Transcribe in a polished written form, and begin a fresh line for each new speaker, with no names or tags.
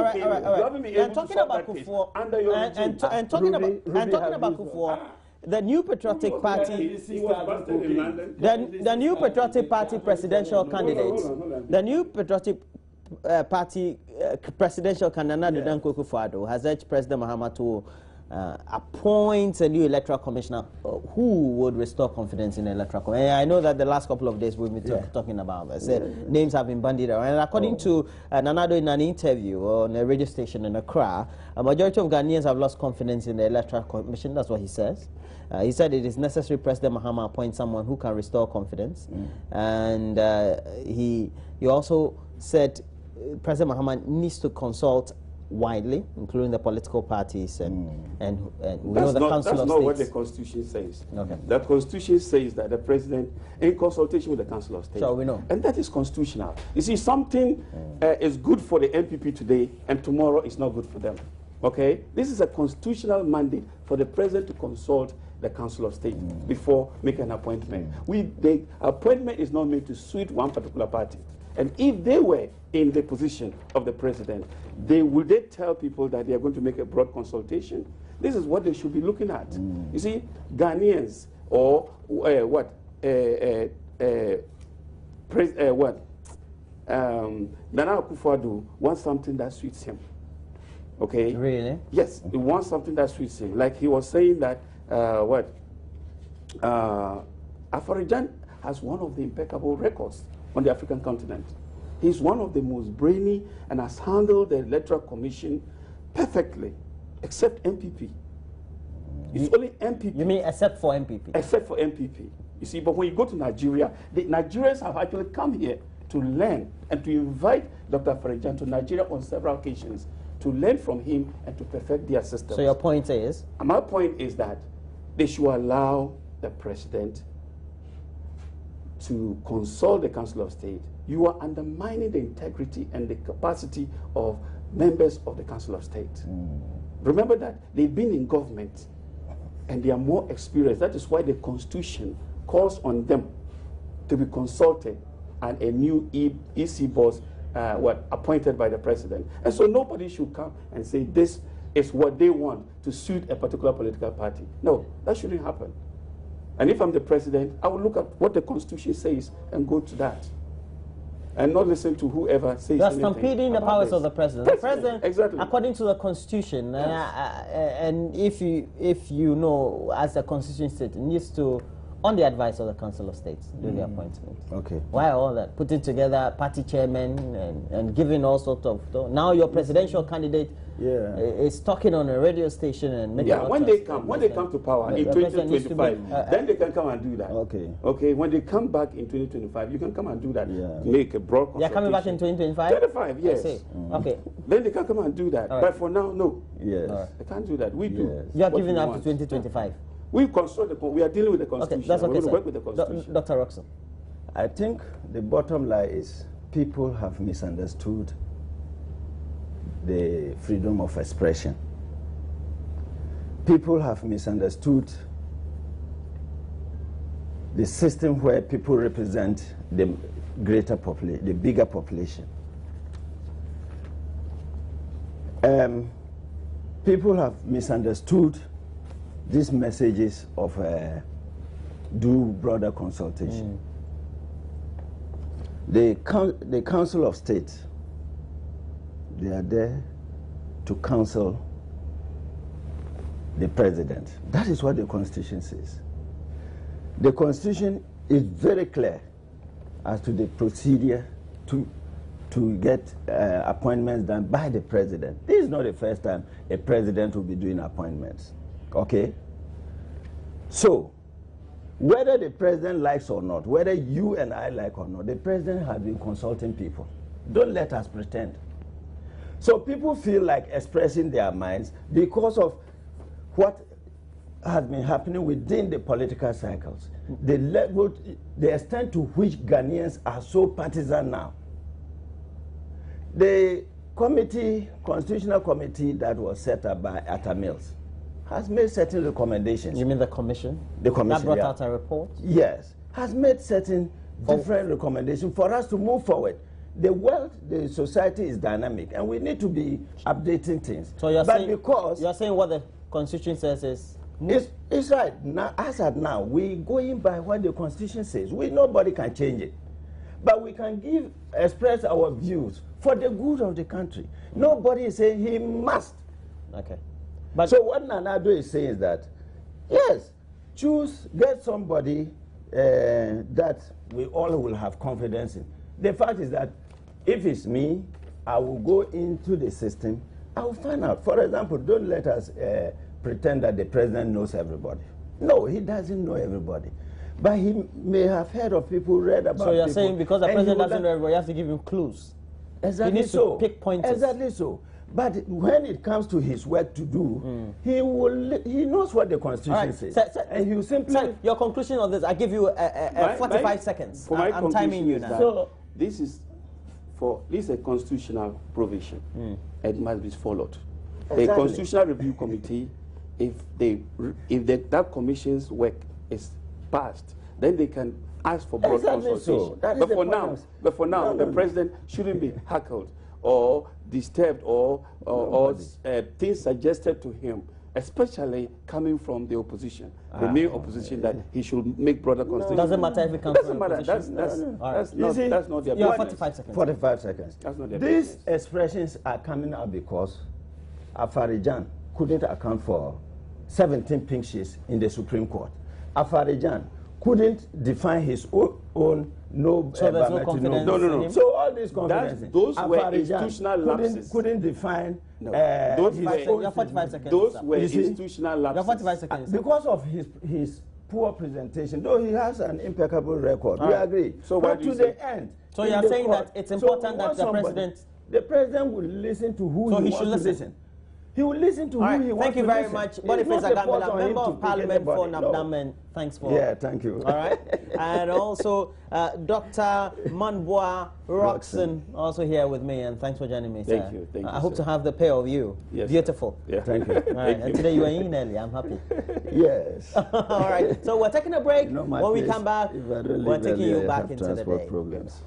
cocaine.
All right.
You haven't been able to solve that case under your regime.
And talking about Kufuor, the New Patriotic Party, the New Patriotic Party presidential candidate, the New Patriotic Party presidential candidate Danko Kufuor has urged President Mahama to appoint a new electoral commissioner who would restore confidence in the electoral commission. I know that the last couple of days we've been talking about this. Names have been bandied around. And according to Nanado in an interview on a radio station in Accra, a majority of Ghanaians have lost confidence in the electoral commission. That's what he says. He said it is necessary President Mahama appoint someone who can restore confidence. And he also said President Mahama needs to consult widely, including the political parties and we know the Council of States.
That's not what the Constitution says. Okay. The Constitution says that the President, in consultation with the Council of States.
So we know.
And that is constitutional. You see, something is good for the MPP today, and tomorrow it's not good for them. Okay? This is a constitutional mandate for the President to consult the Council of State before making an appointment. The appointment is not meant to suit one particular party. And if they were in the position of the President, would they tell people that they are going to make a broad consultation? This is what they should be looking at. You see, Ghanaians or Nana Akufo-Addo wants something that suits him. Okay?
Really?
Yes, he wants something that suits him. Like he was saying that Afarijan has one of the impeccable records on the African continent. He's one of the most brainy and has handled the Electoral Commission perfectly, except MPP. It's only MPP.
You mean except for MPP?
Except for MPP. You see, but when you go to Nigeria, the Nigerians have actually come here to learn and to invite Dr. Afarijan to Nigeria on several occasions to learn from him and to perfect their system.
So your point is?
My point is that they should allow the President to consult the Council of State. You are undermining the integrity and the capacity of members of the Council of State. Remember that they've been in government and they are more experienced. That is why the Constitution calls on them to be consulted and a new EC boss appointed by the President. And so nobody should come and say this is what they want to suit a particular political party. No, that shouldn't happen. And if I'm the President, I will look at what the Constitution says and go to that. And not listen to whoever says anything.
You're stampeding the powers of the President. The President,
exactly.
According to the Constitution, and if you know, as the Constitution states, needs to, on the advice of the Council of States, do the appointment.
Okay.
Why all that? Putting together party chairmen and giving all sorts of... Now your presidential candidate is talking on a radio station and making...
Yeah, when they come to power in 2025, then they can come and do that.
Okay.
Okay, when they come back in 2025, you can come and do that. Make a broad consultation.
They're coming back in 2025?
25, yes.
I see. Okay.
Then they can come and do that. But for now, no.
Yes.
They can't do that. We do.
You are giving up to 2025?
We are dealing with the Constitution.
Okay, that's okay,
we work with the Constitution.
Dr. Rockson.
I think the bottom line is people have misunderstood the freedom of expression. People have misunderstood the system where people represent the greater population, the bigger population. People have misunderstood these messages of do broader consultation. The Council of State, they are there to counsel the President. That is what the Constitution says. The Constitution is very clear as to the procedure to get appointments done by the President. This is not the first time a President will be doing appointments. Okay? So, whether the President likes or not, whether you and I like or not, the President has been consulting people. Don't let us pretend. So people feel like expressing their minds because of what has been happening within the political cycles. The extent to which Ghanaians are so partisan now. The constitutional committee that was set up by Atta Mills has made certain recommendations.
You mean the commission?
The commission,
that brought out a report?
Yes. Has made certain different recommendations for us to move forward. the world, the society is dynamic, and we need to be updating things.
So you're saying what the Constitution says is...
It's right. Now, as at now, we're going by what the Constitution says. Nobody can change it. But we can express our views for the good of the country. Nobody is saying he must.
Okay.
So what Nanado is saying is that, yes, get somebody that we all will have confidence in. The fact is that if it's me, I will go into the system, I will find out. For example, don't let us pretend that the president knows everybody. No, he doesn't know everybody. But he may have heard of people, read about people.
So you're saying because the president doesn't know everybody, you have to give him clues.
Exactly.
He needs to pick pointers.
Exactly so. But when it comes to his work to do, he knows what the Constitution says. And you simply...
your conclusion on this, I give you 45 seconds. I'm timing you now.
So this is a constitutional provision. It must be followed. Exactly. The Constitutional Review Committee, if that commission's work is passed, then they can ask for broad consultation.
So.
But for now, the president shouldn't be heckled or disturbed or things suggested to him, especially coming from the opposition, the main opposition, that he should make broader constitution.
Doesn't matter if it comes from the
opposition. That's not their
business. 45 seconds.
45 seconds.
That's not their
These
business.
expressions are coming out because Afarijan couldn't account for 17 pink sheets in the Supreme Court. Afarijan couldn't define his own no.
So there's no confidence.
No.
So all these confidence.
Those were institutional lapses.
Couldn't define.
Those
were 45 seconds.
Those were institutional lapses.
45 seconds.
Because of his poor presentation, though he has an impeccable record. We agree.
So
but to the end.
So you are saying that it's important that
the president will listen to who he wants to listen. He will listen to who he wants to listen.
Thank you very much. Boniface Agamila, Member of Parliament for Nabdamen. Thanks for...
Yeah, thank you.
All right. And also Dr. Manboah-Rockson, also here with me, and thanks for joining me, sir.
Thank you. Thank you,
I hope to have the pair of you.
Yes,
beautiful.
Yeah.
Thank you.
All right. And today you are in early. I'm happy.
Yes.
All right. So we're taking a break. When we come back, we're taking you back into the day.
Problems.